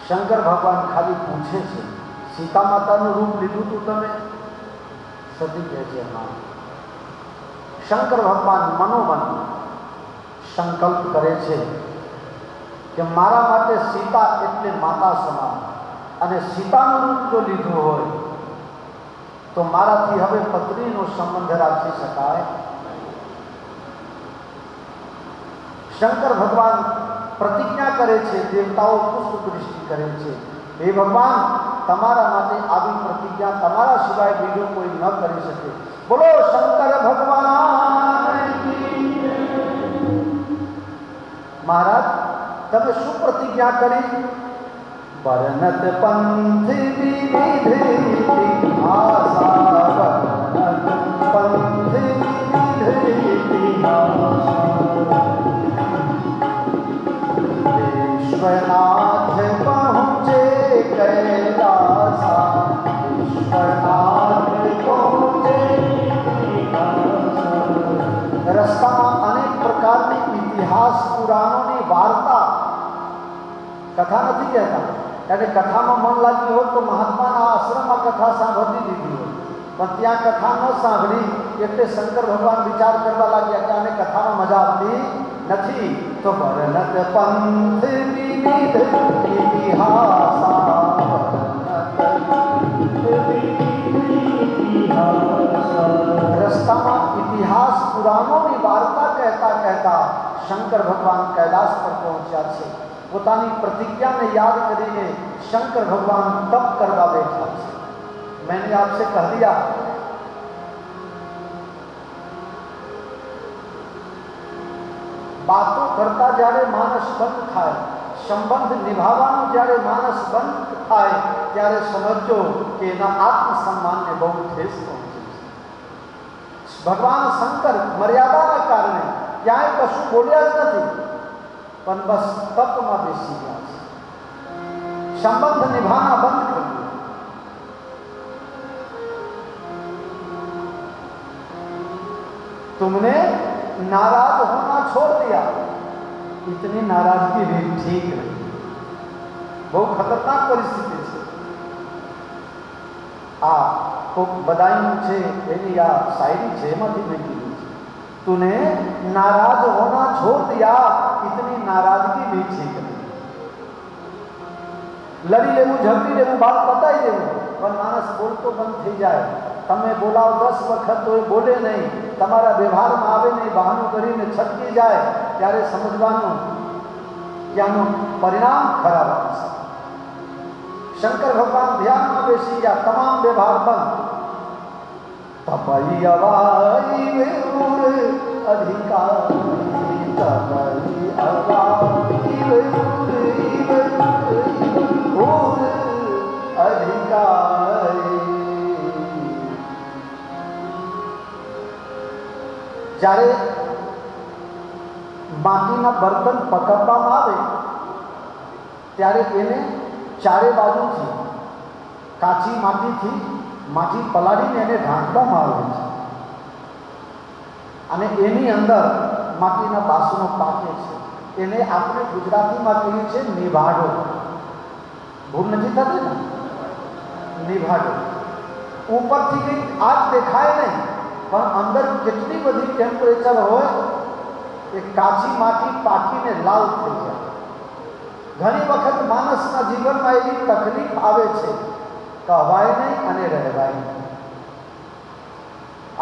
શંકર ભગવાન ખાલી પૂછે છે, સીતા માતાનું રૂપ લીધું તું તમે? સતી કહે છે હા. શંકર ભગવાન મનોમન સંકલ્પ કરે છે કે મારા માટે સીતા એટલે માતા સમાન, અને સીતાનું રૂપ જો લીધું હોય તો મારાથી હવે પત્નીનો સંબંધ રાખી શકાય. શંકર ભગવાન પ્રતિજ્ઞા કરે છે, દેવતાઓ પુષ્પ દૃષ્ટિ કરે છે, હે ભગવાન તમારા માટે આવી પ્રતિજ્ઞા તમારા સિવાય બીજો કોઈ ન કરી શકે. બોલો શંકર ભગવાન. મહારાજ તમે શું પ્રતિજ્ઞા કરી? પરનત પંથ વિવિધ આશા, પરનત પંથ વિવિધ વિશ્વનાથ પહોંચે કૈલાસા, વિશ્વનાથ પહોંચે. રસ્તામાં અનેક પ્રકારની ઇતિહાસ પુરાણોની વાર્તા, કથા નથી કહેતા, એટલે કથામાં મન લાગ્યું હોત તો મહાત્માના આશ્રમમાં કથા સાંભળતી દીધી હોય, પણ ત્યાં કથા ન સાંભળી એટલે શંકર ભગવાન વિચાર કરવા લાગ્યા કે આને કથામાં મજા આવતી નથી. તો પરનત પંથ વિવિધ ઇતિહાસા, રસ્તામાં ઇતિહાસ પુરાણોની વાર્તા કહેતા કહેતા શંકર ભગવાન કૈલાસ પર પહોંચ્યા છે. પોતાની प्रतिज्ञा में याद કરીને शंकर भगवान तप करवा बैठा है. मैंने आपसे कह दिया बातों करता જ્યારે માનસ બંધ થાય, સંબંધ નિભાવવાનો જ્યારે માનસ બંધ થાય ત્યારે સમજો કે એના આત્મસન્માનને બહુ ઠેસ પહોંચે છે. ભગવાન શંકર મર્યાદાના કારણે ક્યાંય કશું બોલ્યા જ નથી, પણ બસ તપમાં બેસી ગયા છે. संबंध निभाना बंद कर दिया. तुमने नाराज होना छोड़ दिया. इतनी नाराजगी भी ठीक नहीं, बहुत खतरनाक परिस्थिति है. आ तो बधाई છે એની આ શાયરી છે, એમાંથી મેં કીધું છે, तूने नाराज होना छोड़ दिया, इतनी नाराजगी भी ठीक नहीं. લડી લેવું, ઝઘડી લેવું, બાત પતાવી દેવું, પણ માણસ બોલતો બંધ થઈ જાય. તમે બોલાવો 10 વખત તો એ બોલે નહીં, તમારા વ્યવહારમાં આવે નહીં, બહાનું કરીને છટકી જાય, ત્યારે સમજવાનું કે આનું પરિણામ ખરાબ આવશે. શંકર ભગવાન ધ્યાનમાં બેસી ગયા, તમામ વ્યવહાર બંધ. તપઈ અવાઈ વેઉર અધિકારી, તપઈ અવાઈ વેઉર અધિકારી. જ્યારે માટીના બર્તન પકડવામાં આવે ત્યારે એને ચારે બાજુથી કાચી માટીથી માટી પલાળીને એને ઢાંકવામાં આવે છે, અને એની અંદર માટીના બાસનો પાકે છે. એને આપણે ગુજરાતીમાં કહીએ છીએ નિભાડો. ભૂલ નથી થતી ને? નિભાડો. ઉપરથી કંઈક આગ દેખાય નહીં, પણ અંદર કેટલી બધી ટેમ્પરેચર હોય, એ કાચી માટી પાકીને લાલ થઈ જાય. ઘણી વખત માણસના જીવનમાં એવી તકલીફ આવે છે, કહેવાય નહીં અને રહેવાય નહીં.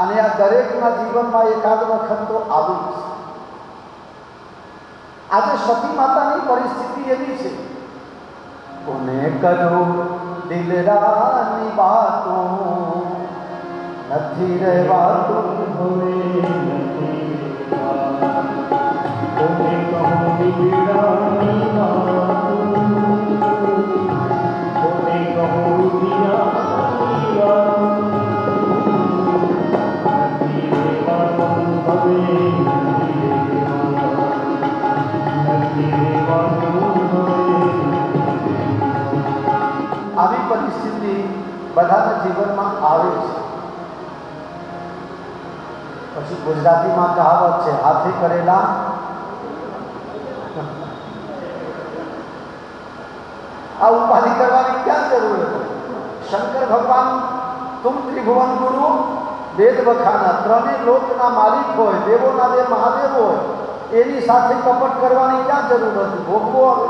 અને આ દરેકના જીવનમાં એકાદ વખત તો આવી છે. આજે સતી માતાની પરિસ્થિતિ એવી છે, કોને કરું દિલરાની વાતો, નથી રહેવાતું હવે, કોને કહું દિલરાની વાતો, કોને કહું દિલરાની વાતો, નથી રહેવાતું હવે, નથી રહેવાતું હવે. આવી પરિસ્થિતિ બધાના જીવનમાં આવે છે. પછી ગુજરાતીમાં કહાવત છે, હાથે કરેલા આ ઉપાધિ કરવાની ક્યાં જરૂર હતી? શંકર ભગવાન તુમ ત્રિભુવન ગુરુ વેદ વખાના, ત્રણેય લોકના માલિક હોય, દેવોના દેવ મહાદેવ હોય, એની સાથે કપટ કરવાની ક્યાં જરૂર હતી? ભોગવો આવે.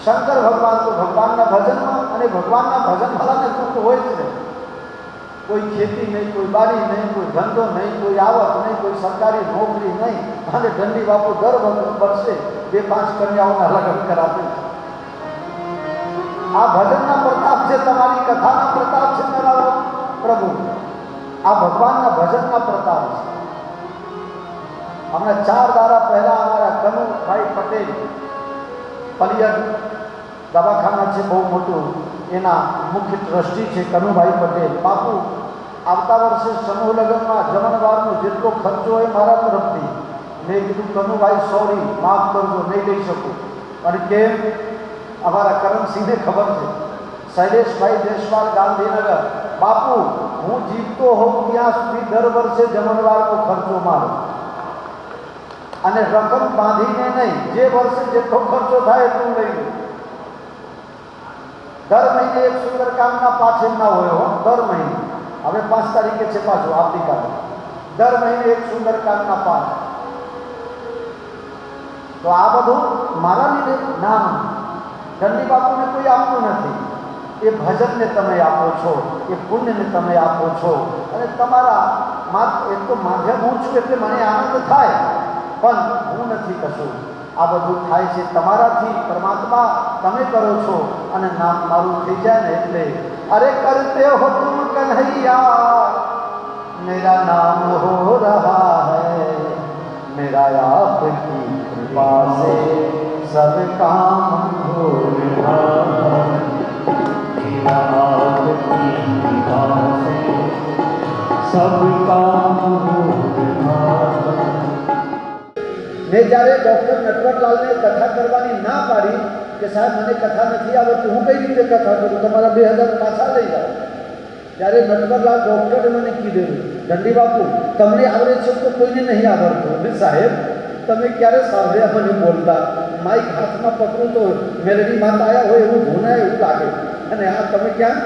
શંકર ભગવાન તો ભગવાનના ભજનમાં અને ભગવાનના ભજનવાળાને દુઃખ હોય જ નહીં. કોઈ ખેતી નહીં, કોઈ બારી નહીં, કોઈ ધંધો નહીં, કોઈ આવક નહીં, કોઈ સરકારી નોકરી નહીં, અને દંડી બાપુ દર વર્ષે 2-5 કન્યાઓના લગ્ન કરાવે છે. આ ભજનના પ્રતાપ છે, તમારી કથાના પ્રતાપ છે મારા પ્રભુ. આ ભગવાનના ભજનના પ્રતાપ છે. હમણાં 4 દાડા પહેલા અમારા કનુભાઈ પટેલ પલિયર દવાખાના છે બહુ મોટું, એના મુખ્ય ટ્રસ્ટી છે કનુભાઈ પટેલ. બાપુ આવતા વર્ષે સમૂહ લગ્નમાં જમણવારનો જેટલો ખર્ચો હોય મારા તરફથી. મેં કીધું કનુભાઈ સોરી, માફ કરજો, નહીં લઈ શકું. અને કેમ? અમારા કરણસિંહને ખબર છે. શૈલેષભાઈ દેશવાલ ગાંધીનગર, બાપુ હું જીવતો હોઉં ત્યાં સુધી દર વર્ષે જમણવારનો ખર્ચો મારો, અને રકમ બાંધીને નહીં, જે વર્ષે જેટલો ખર્ચો થાય એટલું લઈ લો. દર મહિને એક સુંદરકાંડના પાઠ એમના હોય હો, દર મહિને. હવે 5 તારીખે છે પાછું, આવતીકાલે. દર મહિને એક સુંદરકાંડના પાઠ. તો આ બધું મારા લીધે ના, દંડી બાપુને કોઈ આપતું નથી. એ ભજનને તમે આપો છો, એ પુણ્યને તમે આપો છો, અને તમારા એક તો માધ્યમ હું છું એટલે મને આનંદ થાય, પણ હું નથી કશું. આ બધું થાય છે તમારાથી. પરમાત્મા તમે કરો છો, અને નામ મારું થઈ જાય ને એટલે અરે કરતે હો તુમ કન્હૈયા, મેરા નામ હો રહા હૈ, મેરા આપકી कृपा से सब काम हो रहा है, मेरा आपकी कृपा से सब काम हो रहा है. મેં જ્યારે ડૉક્ટર નટવરલાલને કથા કરવાની ના પાડી કે સાહેબ મને કથા નથી આવડતી, હું કઈ રીતે કથા કરું, તમારા 2000 પાછા લઈ જાઓ, ત્યારે નટવરલાલ ડૉક્ટરે મને કીધેલું, દંડી બાપુ તમને આવડે છે તો કોઈને નહીં આવડતું. અને સાહેબ તમે ક્યારે સાંભળ્યા મને બોલતા? માઇક હાથમાં પકડું તો મેલડી માતા આવ્યા હોય એવું ધૂનાય એવું લાગે, અને આ તમે ક્યાં?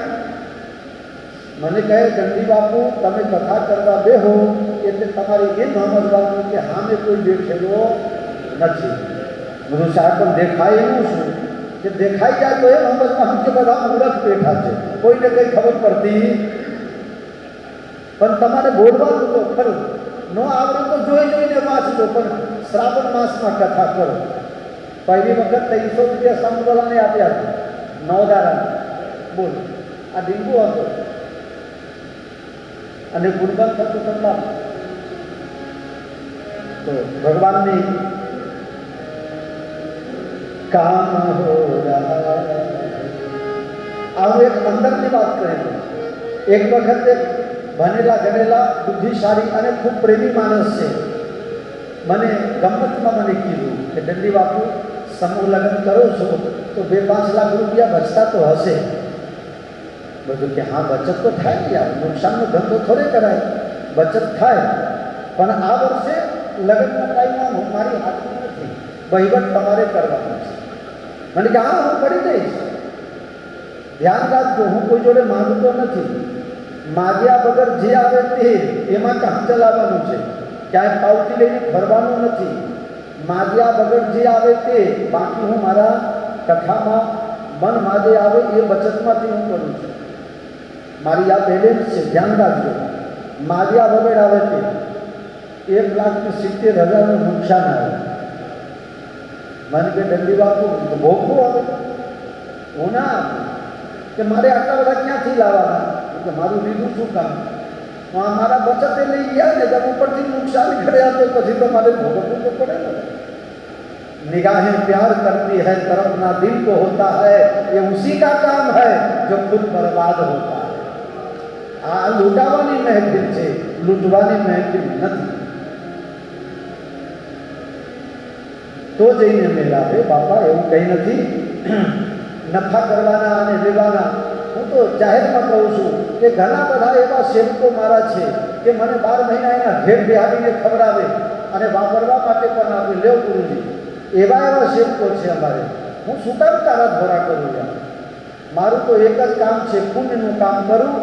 મને કહે દંડી બાપુ તમે કથા કરવા બેહો એટલે તમારે એ સમજવાનું કે સામે કોઈ બેઠેલો નથી. બધું સાહેબ પણ દેખાય એવું શું કે દેખાઈ જાય તો એમ સમજવાનું કે બધા મૂર્ખ બેઠા છે, કોઈને કંઈ ખબર પડતી. પણ તમારે બોલવાનું તો ખરું, ન આવડે તો જોઈને વાંચજો, પણ શ્રાવણ માસમાં કથા કરો. પહેલી વખત 300 રૂપિયા સંતવાલાને આપ્યા હતા, 9 દાડા. બોલ, આ ડીંગુ હતો અને ગુણબંધ થતું સંભાળ. તો ભગવાનની કામ હો રહા. આવું એક અંદરની વાત કરેલી. એક વખત એક ભણેલા ગણેલા બુદ્ધિશાળી અને ખૂબ પ્રેમી માણસ છે, મને ગમતમાં મને કીધું કે દંડી બાપુ સમૂહ લગ્ન કરો છો તો 2-5 લાખ રૂપિયા બચતા તો હશે. બધું કે હા બચત તો થાય ને યાર, નુકસાનનો ધંધો થોડે કરાય, બચત થાય. પણ આ વર્ષે લગ્નના ટાઈમમાં મારી હાથમાં નથી, વહીવટ તમારે કરવાનો છે. મને કે હા હું કરી દઈશ. ધ્યાન રાખજો, હું કોઈ જોડે માંગતો નથી. માગ્યા વગર જે આવે તે એમાં કામ ચલાવવાનું છે, ક્યાંય પાવતી લઈને ફરવાનું નથી. માગ્યા વગર જે આવે તે, બાકી હું મારા કથામાં મન માગે આવે એ બચતમાંથી હું કરું છું. મારી આ બેલેન્સ છે, ધ્યાન રાખજો. માગ્યા વગર આવે તે 1,70,000 નુકસાન આવે. મને કે દંડી બાપુ ભોગવું આવે, હું ના કે મારે આટલા બધા ક્યાંથી લાવવાના, કે મારું લીધું શું કામ, મારા બચતે લઈ ગયા ને જब ઉપરથી નુકસાન કર્યા તો પછી તો મારે ભોગવવું તો પડે ને. निगाहें प्यार करती है तरफ ना दिल को होता है, ये उसी का काम है जो खुद बर्बाद होता है. આ લૂંટાવાની મહેફિલ છે, લૂંટવાની મહેફિલ નથી. તો જઈને મેળાવે બાપા એવું કંઈ નથી. નફા કરવાના અને લેવાના. હું તો જાહેરમાં કહું છું કે ઘણા બધા એવા સેવકો મારા છે કે મને 12 મહિના એના ઘેર બેહાડીને ખવડાવે અને વાપરવા માટે પણ આપે. લેવ ગુરુજી એવા એવા સેવકો છે અમારે, હું શું કામ તારા ધોરા કરું યાર? મારું તો એક જ કામ છે, પુણ્યનું કામ કરું.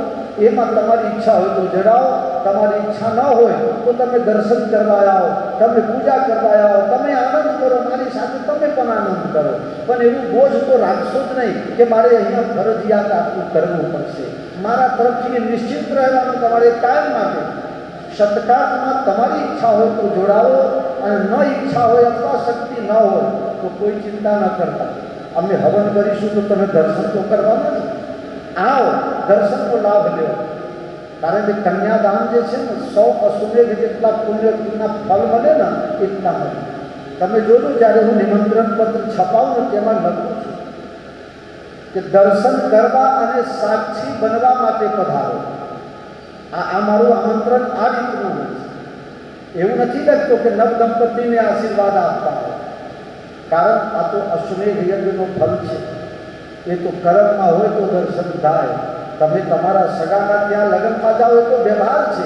એમાં તમારી ઈચ્છા હોય તો જણાવો, તમારી ઈચ્છા ન હોય તો તમે દર્શન કરવા આવો, તમે પૂજા કરવા આવો, તમે આનંદ કરો, મારી સાથે તમે પણ આનંદ કરો. પણ એવું બોજ તો રાખશો જ નહીં કે મારે અહીંયા ફરજિયાત આટલું કરવું પડશે. મારા તરફથી નિશ્ચિત રહેવાનું તમારે કાયમ માટે. સત્કારમાં તમારી ઈચ્છા હોય તો જોડાવો, અને ન ઈચ્છા હોય અથવા શક્તિ ન હોય તો કોઈ ચિંતા ન કરતા. અમે હવન કરીશું તો તમે દર્શન તો કરવાના જ. આવો, દર્શનનો લાભ લેવો. કારણ કે કન્યાદાન જે છે ને 100 અશ્વમેઘ જેટલા પુણ્યના ફળ મળે ને એટલા મળે. તમે જોજો, જ્યારે હું નિમંત્રણ પત્ર છપાવું ને તેમાં લખું છું કે દર્શન કરવા અને સાક્ષી બનવા માટે પધારો. આ મારું આમંત્રણ આ રીતનું હોય છે. એવું નથી લખતો કે નવ દંપતીને આશીર્વાદ આપતા હોય. કારણ આ તો અશ્વમેઘ યજ્ઞનો ફળ છે. એ તો કર્મમાં હોય તો દર્શન થાય. તમે તમારા સગાના ત્યાં લગ્નમાં જાઓ એ તો વ્યવહાર છે.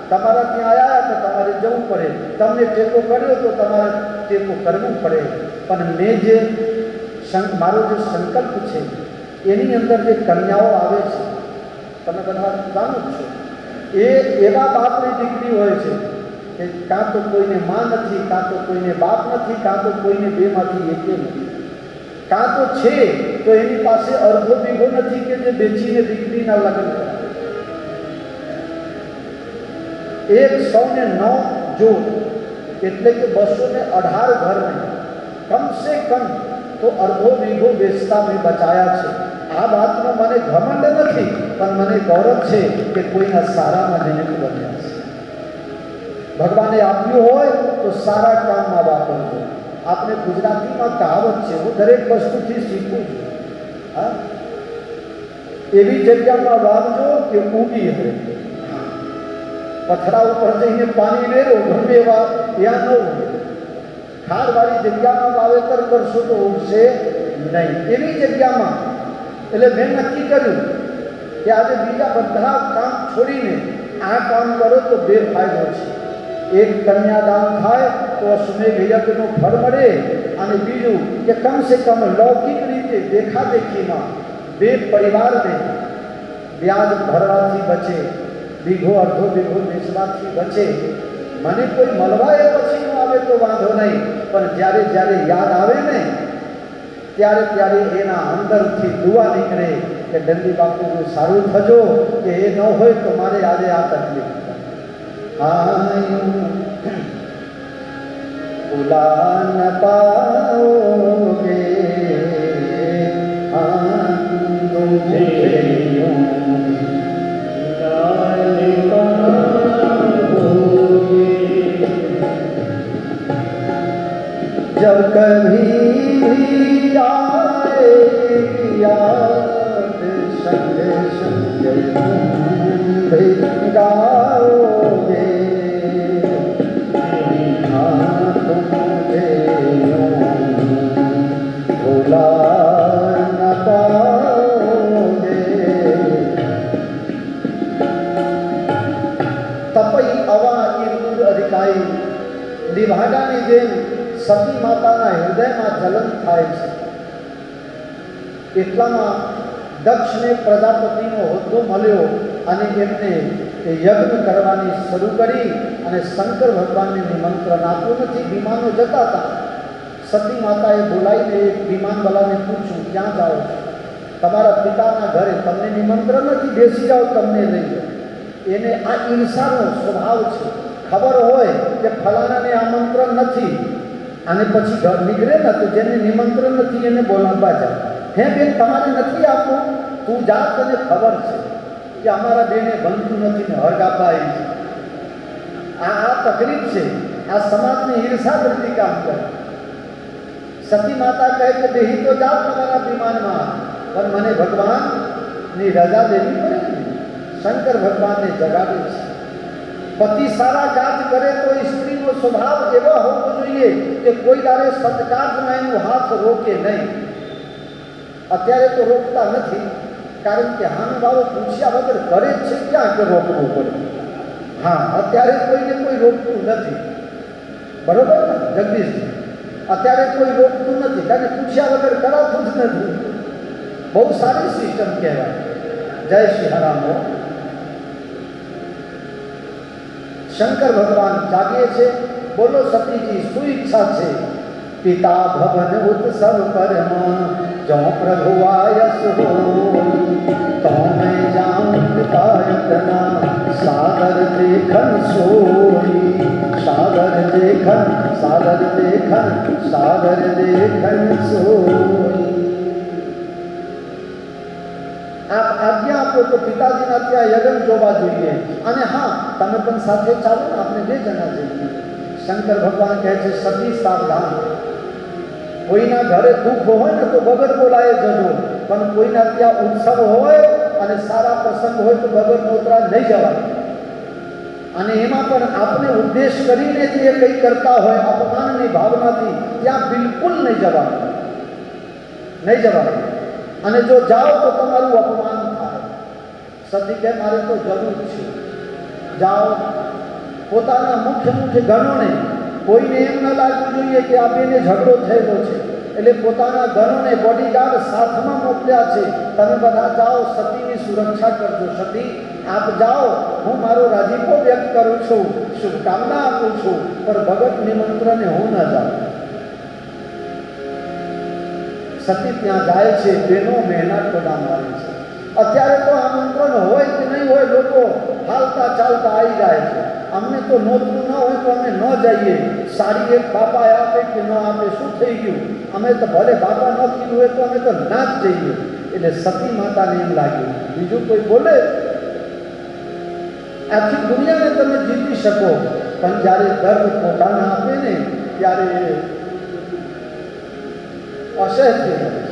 તમારા ત્યાં આવ્યા તો તમારે જવું પડે. તમને ટેકો કર્યો તો તમારે ટેકો કરવું પડે. પણ મેં જે મારો જે સંકલ્પ છે એની અંદર જે કન્યાઓ આવે છે, તમે બધા જાણો જ છો, એ એવા બાપની દીકરી હોય છે કે કાં તો કોઈને માં નથી, કાં તો કોઈને બાપ નથી, કાં તો કોઈને બેમાંથી એકે નથી. કાં તો છે તો એની પાસે અડધો વીઘો નથી કે જે બેચીને દીકરીના લગ્ન કરે. 109 જોડ એટલે કે 218 ઘરને કમ સે કમ તો અડધો વીઘો બેચતા મેં બચાયા છે. આ વાતનો મને ઘમંડ નથી, પણ મને ગૌરવ છે કે કોઈના સારામાં જઈને બન્યા છે. ભગવાને આપ્યું હોય તો સારા કામમાં વાપરજો. આપણે ગુજરાતીમાં કહાવત છે, હું દરેક વસ્તુથી શીખું છું. હા, એવી જગ્યામાં વાવજો કે ઉગી રહે. પથરા ઉપર જઈને પાણી વેરો ગમે એવા ત્યાં ન ઉગે. ખારવાળી જગ્યામાં વાવેતર કરશો તો ઉગશે નહીં. એવી જગ્યામાં એટલે મેં નક્કી કર્યું કે આજે બીજા બધા કામ છોડીને આ કામ કરો તો બે ફાયદો છે. એક, કન્યાદાન થાય તો અશ્વમેઘ યજ્ઞનું ફળ મળે, અને બીજું કે કમ સે કમ લૌકિક રીતે દેખાદેખીમાં બે પરિવારને વ્યાજ ભરવાથી બચે, વીઘો અડધો વીઘો વેચવાથી બચે. મને કોઈ મળવા એ પછી આવે તો વાંધો નહીં, પણ જ્યારે જ્યારે યાદ આવે ને ત્યારે ત્યારે એના અંદરથી દુઆ નીકળે કે દંડી બાપુનું સારું થજો, કે એ ન હોય તો મારે આજે આ તકલીફ. ભૂલા ન પાઓગે जब कभी आए याद संग संग तुम गाओगे, हाँ तुमसे भुला न पाओगे. तपई अवा ईर अधिकारी નિભાગાની જેમ સતી માતાના હૃદયમાં જલન થાય છે. એટલામાં દક્ષને પ્રજાપતિનો હોદ્દો મળ્યો અને એમને યજ્ઞ કરવાની શરૂ કરી અને શંકર ભગવાનને નિમંત્રણ આપ્યું નથી. વિમાનો જતા હતા. સતી માતાએ બોલાવીને એક વિમાનવાળાને પૂછ્યું, ક્યાં જાઓ છો? તમારા પિતાના ઘરે, તમને નિમંત્રણ નથી, બેસી જાઓ, તમને લઈ જાઓ. એને આ ઈર્ષાનો સ્વભાવ છે. ખબર હોય કે ફલાણાને આમંત્રણ નથી અને પછી ઘર નીકળે ને તો જેને નિમંત્રણ નથી એને બોલાવવા જાય. હે બેન, તમારે નથી આપવું, તું જા, તને ખબર છે કે અમારા બેને બનતું નથી ને હળગાપા આવી છે. આ તકલીફ છે. આ સમાજની ઈર્ષા વૃત્તિ કામ કરે. સતી માતા કહે કે બેહી તો જાઓ તમારા વિમાનમાં, પણ મને ભગવાનની રજા દેવી પડે ને. શંકર ભગવાનને જગાડે છે. પતિ સારા કાજ કરે તો સ્ત્રીનો સ્વભાવ એવો હોવો જોઈએ કે કોઈ દાડે સત્કાર્યમાં એનો હાથ રોકે નહીં. અત્યારે તો રોકતા નથી, કારણ કે હાનુભાવો પૂછ્યા વગર કરે જ છે, ક્યાં કે રોકવું પડે. હા, અત્યારે કોઈને કોઈ રોકતું નથી. બરોબર ને જગદીશજી? અત્યારે કોઈ રોકતું નથી, કારણ કે પૂછ્યા વગર કરાવતું જ નથી. બહુ સારી સિસ્ટમ કહેવાય. જય શ્રી રામ. શંકર ભગવાન જાગે છે. બોલો સતીજી શું ઈચ્છા છે? પિતા ભવન ઉત્સવ પરમ જો પ્રભુ આયસ હો તો મેં જાઉં પિતાયતના સાગર દેખન સોઈ. સાગર દેખન સાગર દેખન સાગર દેખન સોઈ. આપ આજ્ઞા આપો તો પિતાજીના ત્યાં યજ્ઞ જોવા જોઈએ. અને હા, તમે પણ સાથે ચાલો ને, આપણે 2 જણા જઈએ. શંકર ભગવાન કહે છે સતી સાવધાન. કોઈના ઘરે દુઃખ હોય ને તો વગર બોલાય જજો, પણ કોઈના ત્યાં ઉત્સવ હોય અને સારા પ્રસંગ હોય તો વગર નોતરા નહીં જવાય. અને એમાં પણ આપણે ઉદ્દેશ કરીને જે કંઈ કરતા હોય અપમાનની ભાવનાથી, ત્યાં બિલકુલ નહીં જવાનું, નહીં જવાનું. અને જો જાઓ તો તમારું અપમાન થાય. સતી કે મારે તો જરૂર છે. જાઓ. પોતાના મુખ્ય ગણોને, કોઈને એમ ન લાગવું જોઈએ કે આ બેને ઝઘડો થયેલો છે, એટલે પોતાના ગણોને બોડીગાર્ડ સાથમાં મોકલ્યા છે. તમે બધા જાઓ, સતીની સુરક્ષા કરજો. સતી આપ જાઓ, હું મારો રાજીપો વ્યક્ત કરું છું, શુભકામના આપું છું, પણ ભગત નિમંત્રણે હું ન જાઉં. સતી ત્યાં જાય છે. બેનો મહેનત બધા મારે છે. અત્યારે તો આમંત્રણ હોય કે નહીં હોય, લોકો હાલતા ચાલતા આવી જાય છે. અમને તો નોતરું ન હોય તો અમે ન જઈએ. સાડી એક બાપા આપે કે ન આપે, શું થઈ ગયું? અમે તો ભલે બાપા ન કીધું હોય તો અમે તો ના જ જઈએ. એટલે સતી માતાને એમ લાગ્યું બીજું કોઈ બોલે, આખી દુનિયાને તમે જીતી શકો, પણ જ્યારે દર્દ પોતાના આપે ને ત્યારે અસહ્ય થઈ જાય.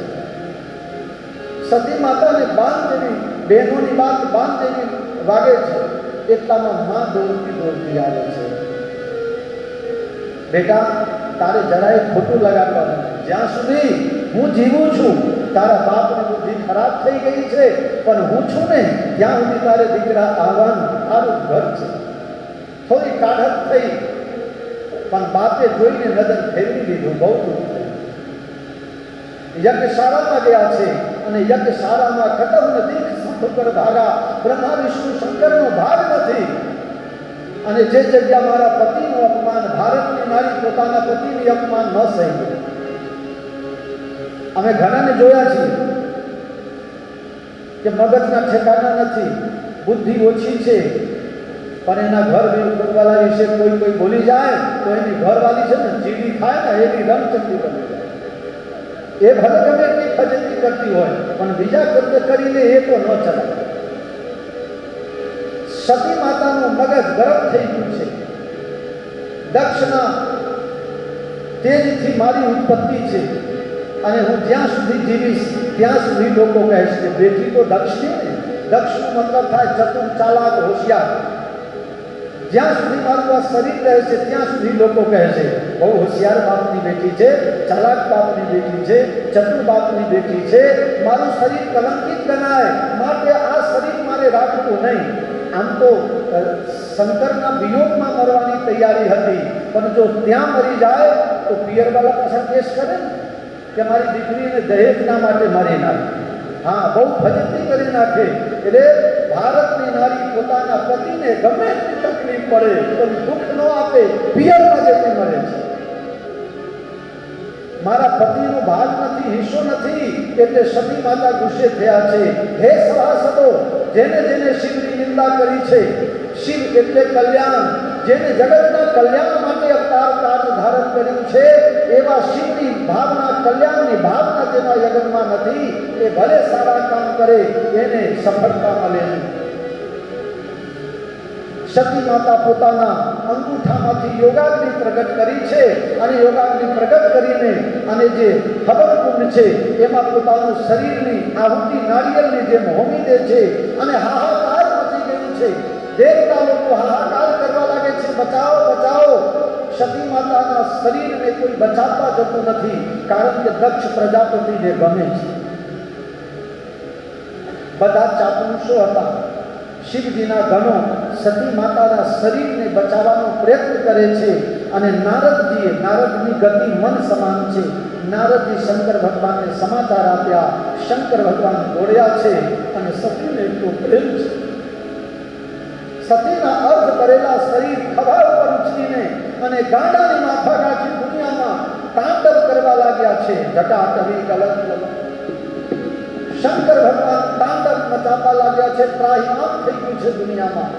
સતી માતાને બાંધ દેવી, બહેનોની વાત બાંધ દેવી વાગે છે. એટલામાં માં દોડતી આવે છે. બેટા, તારે જરાય ખોટું લગાડવાનું. જ્યાં સુધી હું જીવું છું, તારા બાપની બુદ્ધિ ખરાબ થઈ ગઈ છે, પણ હું છું ને ત્યાં સુધી તારે દીકરા આવવાનું. તારું ઘર છે. થોડી કાઢત થઈ, પણ બાપે જોઈને નજર ફેરવી લીધું. બહુ દુઃખ થયું. યજ્ઞશાળામાં ગયા છે અને યજ્ઞશાળામાં ખતમ નથી, ઉપર ભાગા. બ્રહ્મા વિષ્ણુ શંકરનો ભાગ નથી. અને જે જગ્યા મારા પતિનું અપમાન, ભારતની નારી પોતાના પતિનું અપમાન ન સહી. અમે ઘણાને જોયા છીએ કે મગજના ઠેકાણા નથી, બુદ્ધિ ઓછી છે, પણ એના ઘરવાળા વિશે કોઈ બોલી જાય તો એની ઘરવાળી છે ને જીવી ખાય ને એની રમચંડી બની જાય. એ ભલે ગમે એટલી ફજેતી કરતી હોય, પણ બીજા કર્મ કરીને એ તો ન ચલાવે. સતી માતાનું મગજ ગરમ થઈ ગયું છે. દક્ષના તેજથી મારી ઉત્પત્તિ છે અને હું જ્યાં સુધી જીવીશ ત્યાં સુધી લોકો કહેશે કે બેટી તો દક્ષની ને. દક્ષનો મતલબ થાય ચતુર, ચાલાક, હોશિયાર. જ્યાં સુધી મારું આ શરીર રહેશે ત્યાં સુધી લોકો કહેશે બહુ હોશિયાર બાપની બેટી છે, ચાલાક બાપની બેટી છે, ચતુર બાપની બેટી છે. મારું શરીર કલંકિત ગણાય, માટે આ શરીર મારે રાખવું નહીં. આમ તો શંકરના વિયોગમાં મરવાની તૈયારી હતી, પણ જો ત્યાં મરી જાય તો પિયરવાળા પાછા કેસ કરે ને કે મારી દીકરીને દહેજના માટે મારી નાખે. હા, બહુ ફજતી કરી નાખે. એટલે ભારતની નારી પોતાના પતિને ગમે એટલી તકલીફ પડે પણ દુઃખ ન આપે, પિયરમાં જતી મરે છે. મારા પતિનો ભાગ નથી, હિસ્સો નથી, એટલે સતી માતા ગુસ્સે થયા છે. હે સભાસદો, જેને જેને શિવની નિંદા કરી છે, શિવ એટલે કલ્યાણ, જેને જગતના કલ્યાણ માટે અવતાર કાર્ય ધારણ કર્યું છે, એવા શિવની ભાવના, કલ્યાણની ભાવના જેના યજ્ઞમાં નથી, એ ભલે સારા કામ કરે એને સફળતા મળે નહીં. સતી માતા પોતાના અંગૂઠામાંથી યોગાગ્નિ પ્રગટ કરી છે અને યોગાગ્નિ પ્રગટ કરીને અને જે હવન કુંડ છે એમાં પોતાનું શરીરની આહુતિ નારિયેળની જેમ હોમી દે છે અને હાહાકાર મચી ગયું છે. દેવતા લોકો હાહાકાર કરવા લાગે છે, બચાવો બચાવો. સતી માતાના શરીરને કોઈ બચાવવા જતું નથી, કારણ કે દક્ષ પ્રજાપતિને ગમે છે. બધા ચાપલુસો હતા. શિવજીના ગણો સતી માતાના શરીરને બચાવવાનો પ્રયત્ન કરે છે અને નારદની ગતિ મન સમાન છે. નારદજી શંકર ભગવાનને સમાચાર આપ્યા. શંકર ભગવાન દોડ્યા છે અને સતીને એટલો પ્રેમ છે. સતીના અર્ધ કરેલા શરીર ખભા ઉપર ઉછળીને અને ગાંડાની માફક આખી દુનિયામાં તાંડવ કરવા લાગ્યા છે. જટાટવી કલંક શંકર ભગવાન તાંડવ મચાવવા લાગ્યા છે. ત્રાહિમામ થઈ ગયું છે દુનિયામાં.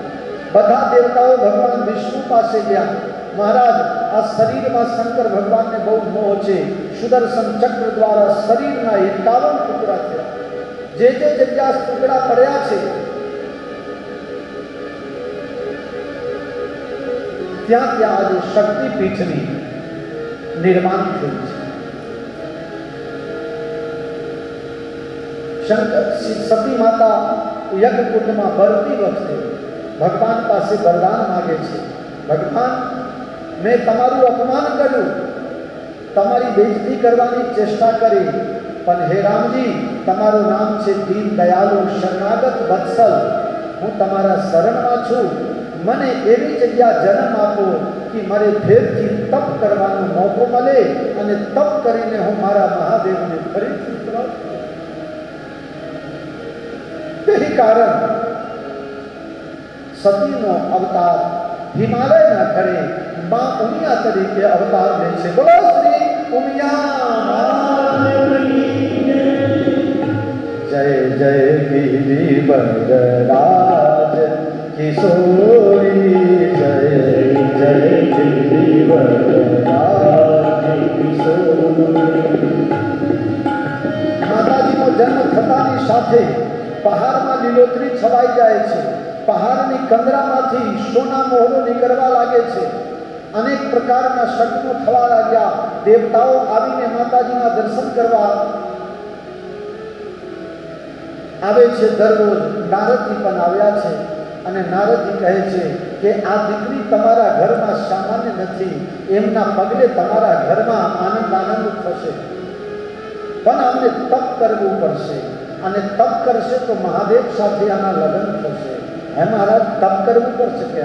બધા દેવતાઓ ભગવાન વિષ્ણુ પાસે ગયા. મહારાજ, આ શરીરમાં શંકર ભગવાનને બહુ મોહ છે. સુદર્શન ચક્ર દ્વારા શરીરના 51 ટુકડા થયા. જે જગ્યા ટુકડા પડ્યા છે ત્યાં આજે શક્તિપીઠની નિર્માણ થયું છે. શંકર સતી માતા યજ્ઞકુંડમાં બરતી વખતે ભગવાન પાસે વરદાન માગે છે. ભગવાન, મેં તમારું અપમાન કર્યું, તમારી બેઇજ્જતી કરવાની ચેષ્ટા કરી, પણ હે રામજી, તમારું નામ છે દીન દયાળુ શરણાગત વત્સલ. હું તમારા શરણમાં છું. મને એવી જગ્યા જન્મ આપો કે મારે ફેરથી તપ કરવાનો મોકો મળે અને તપ કરીને હું મારા મહાદેવને ફરીથી પ્રાપ્ત કરું. તે કારણ સતીનો અવતાર હિમાલયના ઘરે મા ઉમિયા તરીકે અવતાર લે છે. બોલો શ્રી ઉમિયા જય જય ગિરિવરરાજ કિશોરી, જય જય ગિરિવરરાજ કિશોરી. માતાજીનો જન્મ થતાની સાથે પહાડમાં લીલોતરી છવાઈ જાય છે. પહાડની કંદરામાંથી સોના મોહરો નીકળવા લાગે છે. અનેક પ્રકારના શક્તિઓ થવા લાગ્યા. દેવતાઓ આવીને માતાજીના દર્શન કરવા આવે છે. દરરોજ નારદજી પણ આવ્યા છે અને નારદજી કહે છે કે આ દીકરી તમારા ઘરમાં સામાન્ય નથી. એમના પગલે તમારા ઘરમાં આનંદ થશે, પણ અમને તપ કરવું પડશે અને તપ કરશે તો મહાદેવ સાથે આના લગ્ન થશે. હે મહારાજ, તપ કરવું પડશે. કે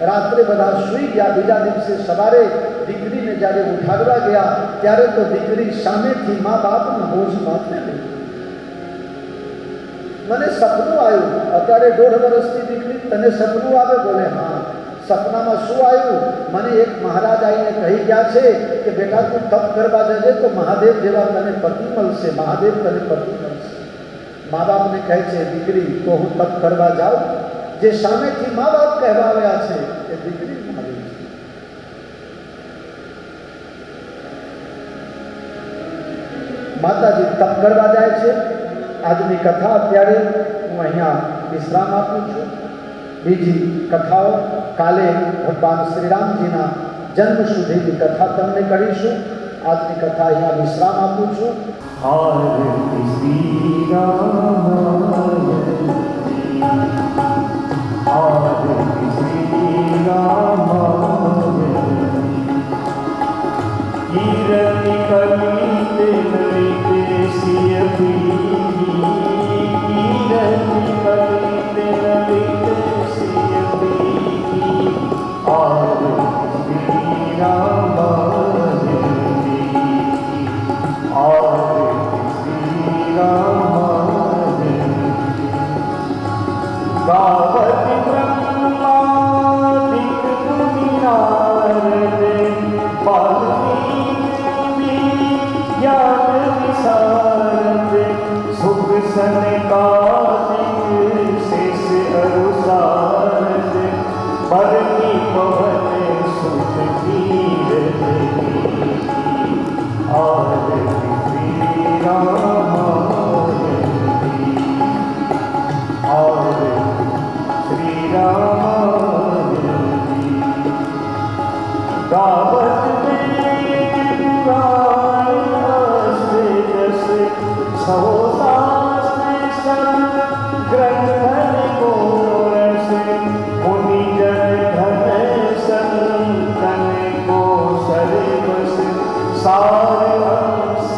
રાત્રે બધા સૂઈ ગયા. બીજા દિવસે સવારે દીકરીને જ્યારે ઉઠાડવા ગયા ત્યારે તો દીકરી સામેથી મા બાપના બોજ માથે લીધી. મને સપનું આવ્યું. અત્યારે 1.5 વર્ષની દીકરી, તને સપનું આવે? બોલે હા. સપનામાં શું આવ્યું? મને એક મહારાજ આવીને કહી ગયા છે કે બેટા તું તપ કરવા જજે તો મહાદેવ જેવા તને પતિ મળશે. મહાદેવ તને પતિ મળશે. મા બાપને કહે છે દીકરી તો હું તપ કરવા જાઉં? જે સામેથી મા બાપ કહેવા આવ્યા છે એ દીકરી મહાદેવ છે. માતાજી તપ કરવા જાય છે. આજની કથા અત્યારે હું અહીંયા વિશ્રામ આપું છું. બીજી કથાઓ કાલે ભગવાન શ્રીરામજીના જન્મ સુધીની કથા તમને કરીશું. આજની કથા અહીંયા વિશ્રામ આપું છું. આરતી શ્રી રામાય, આરતી શ્રી રામાય. कीरति कलिते ललिते सिय प्रीति, कीरति कलिते ललिते सिय प्रीति. आरती श्री रामाय, आरती श्री रामाय. गावत ब्रह्मादिक मुनि नारद, ज्ञान विशारद, सुख सनकादिक शेष अरुसारद. परमी पवन सुख कीरति, आरती श्री रामाय, आरती श्री रामाय. गावत छो शास्त्र सब ग्रंथन को रस, मुनि जन धन संतन को सर्वस. सार अंश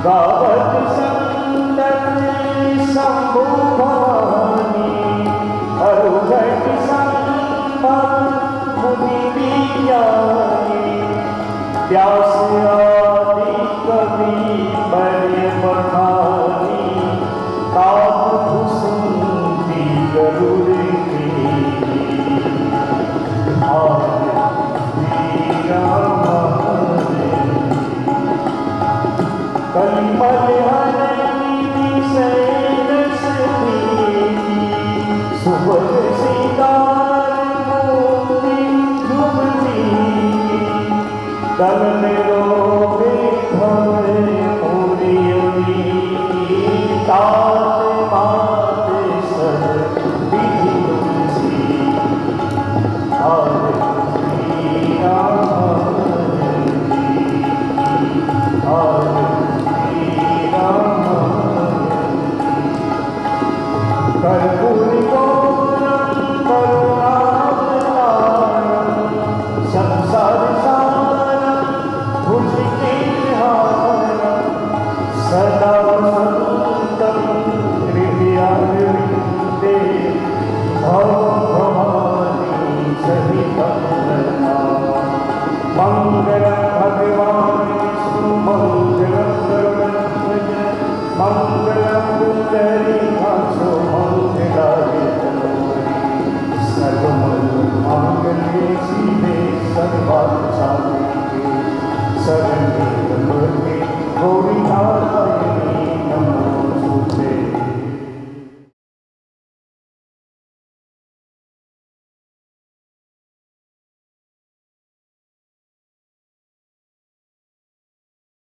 गावत संतति शंभु भवानी अरुघट संभव मुनि विज्ञानी व्यास